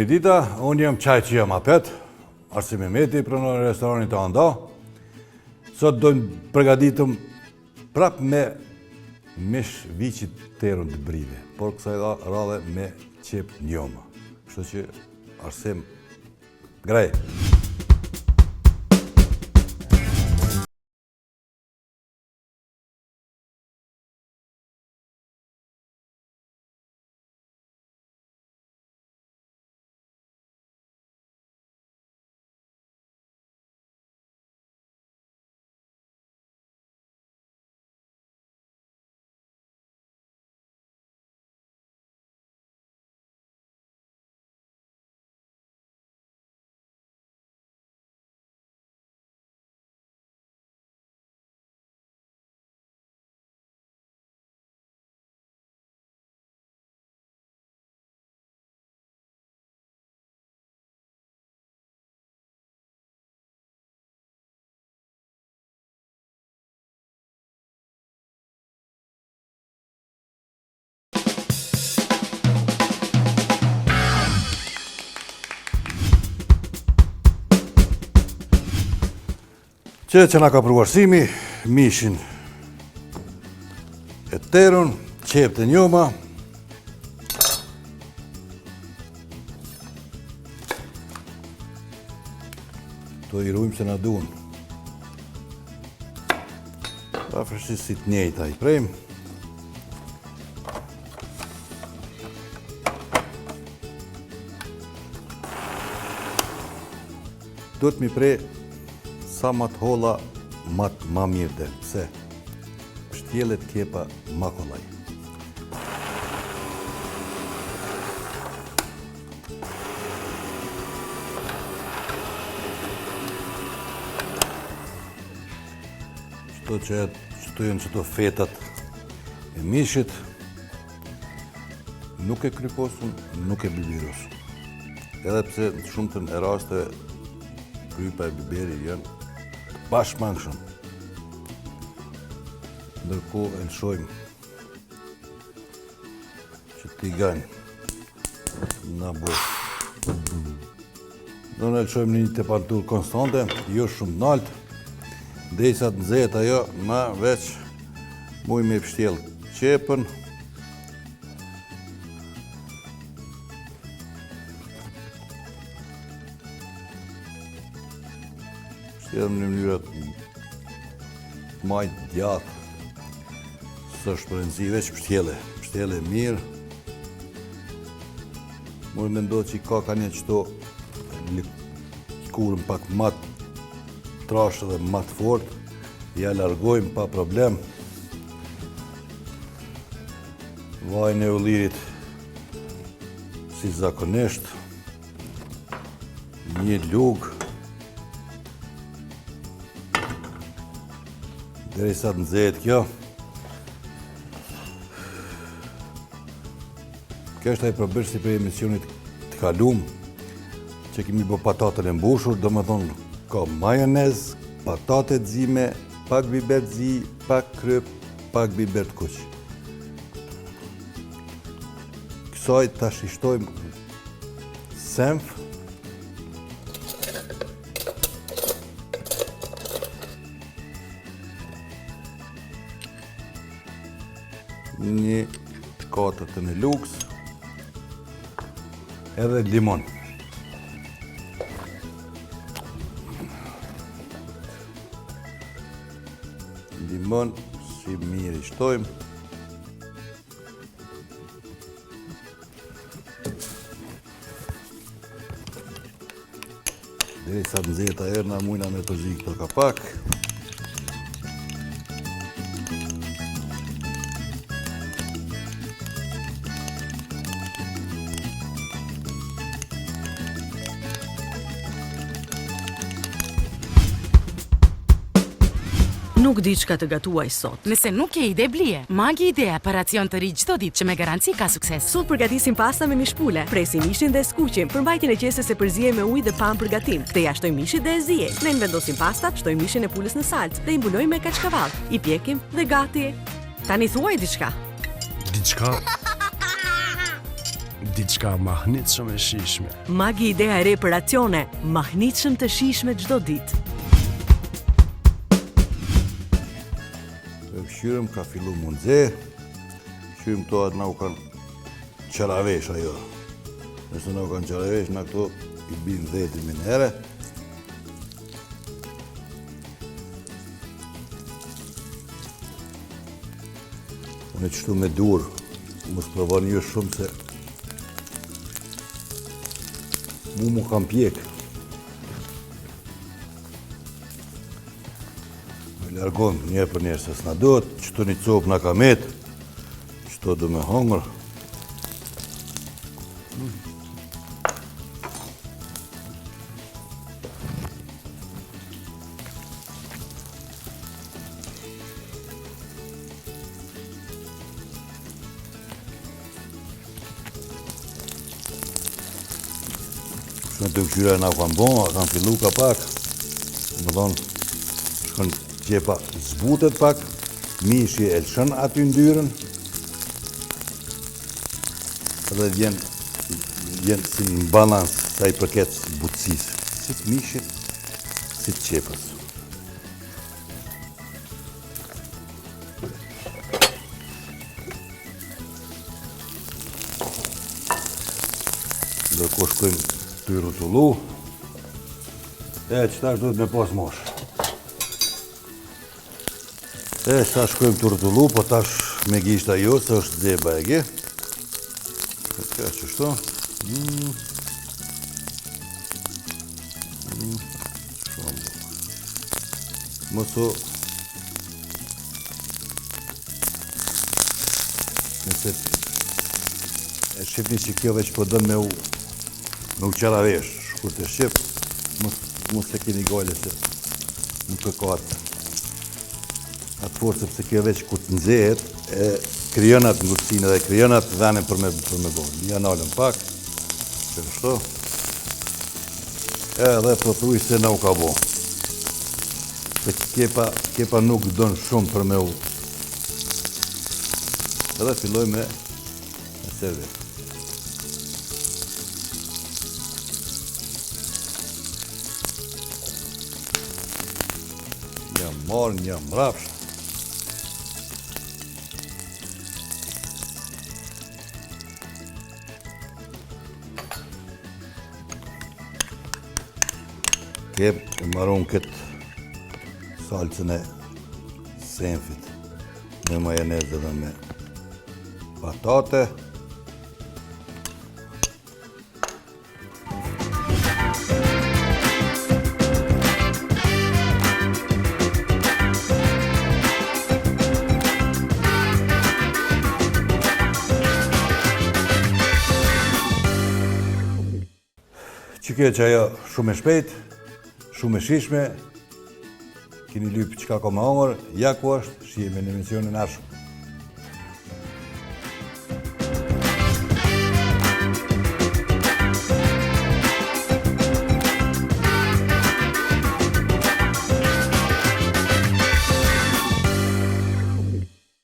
Mirëdita, unë jam Qaj që jam apet, Arsi Mehmeti, pronor e restoranit të Anda. Sot dojmë përgatitëm prap me mish viqit terën të brive, por kësaj radhe me qep njoma. Kështu që Arsim, grej. Që na ka përvarsimi, mishin e terën, qep të njoma, to i rujmë se na duhen. Afërsisht si të njëjta i prejmë. Duhet mi prej sa ma të holla, ma mirë dhe. Pse? Shtjellet kepa ma kollaj. Qëto jenë qëto fetat e mishit, nuk e kryposun, nuk e bibirosun. Edhe pse në shumëtën e raste, krypa e biberi janë bashkëmangshëm. Ndërkohë e lëshojmë që t'i ganë na bërë. Do në lëshojmë një temperaturë konstante, jo shumë naltë, derisa të nxehet ajo, na veç muj me pështjell qepën. Në mënyrat majtë djatë, së është përëndzi veç pështjelle mirë. Mërë me ndohë që i ka një qëto kurën pak matë trashë dhe matë fort, ja largojmë pa problem. Vajnë e ullirit si zakonisht, një lugë, derisa të nxehet kjo. Kjo është ai përbërësi për emisionit të kalum, që kemi bë patatën e mbushur, do më thonë ka majonez, patate të zime, pak biber të zi, pak kryp, pak biber të kuq. Kësaj ta shishtojmë senf, një katër të në luks, edhe limon. Limon, si mirë i shtojmë. Derisa të nxehet ajo, na mujna me përzi këto kapak. Nuk di çka të gatuaj sot. Nëse nuk ke ide blije, Magi Idea për racion të ri çdo ditë që me garanci ka sukses. Sot përgatisim pasta me mishpule, presim mishin dhe skuqim, për mbajtjen e qesës e përziej me ujë dhe pam për gatim. Këtë ja shtojmë mishit dhe e ziej. Ne vendosim pastat, shtojmë mishin e pulës në salcë dhe i mbulojmë me kaçkavall. I pjekim dhe gati. Tani thuaj diçka. Diçka? diçka mahnitshëm e shijshme. Magi idea e re për racione, mahnitshëm të shijshme çdo ditë. Këshyrëm ka fillu më nxe, këshyrëm to atë na u kanë qaravesh ajo. Nëse na u kanë qaravesh, na këto i bin 10.000 herë. Unë e qështu me dur, mos provoni ju shumë se mu kam pjek. Largon njerë për njerë, se s'na duhet, qëto një copë na ka met, qëto du me hongër. Shkën të këqyra na kanë bon, kanë fillu ka pak, më thonë, shkën qepa zbutet pak, mishi e lëshën aty ndyrën, edhe vjen si në balans sa i përket butësisë, si të mishit, si të qepës. Ndërkohë shkojmë të i rrotullu, qëtash duhet me pas mosh. Sa shkojmë të rrotullu, po tash me gishta jo, se është zeba e ge. Ka qështu. Mëso, nëse e shqipni që kjo veç po dënë me u qaravesh, shkur të shqip, mos të kini gojle se nuk e ka atë forë, sepse kjo veç ku të nxehet, e kryon atë ngutësinë dhe kryon atë dhenin për me bojnë. Një analën pak, që nështo, edhe pëthuj se na u ka bo. Se kepa nuk donë shumë për me u. Edhe filloj me servet. Një marë, një mrapsht. Kep e maron këtë salcën e senfit me majonezë dhe me patate. Që kjo që ajo shumë e shpejt, shumë e shishme, kini lypë qka ka më hongër, ja ku është, shihemi në emisionin arshëm.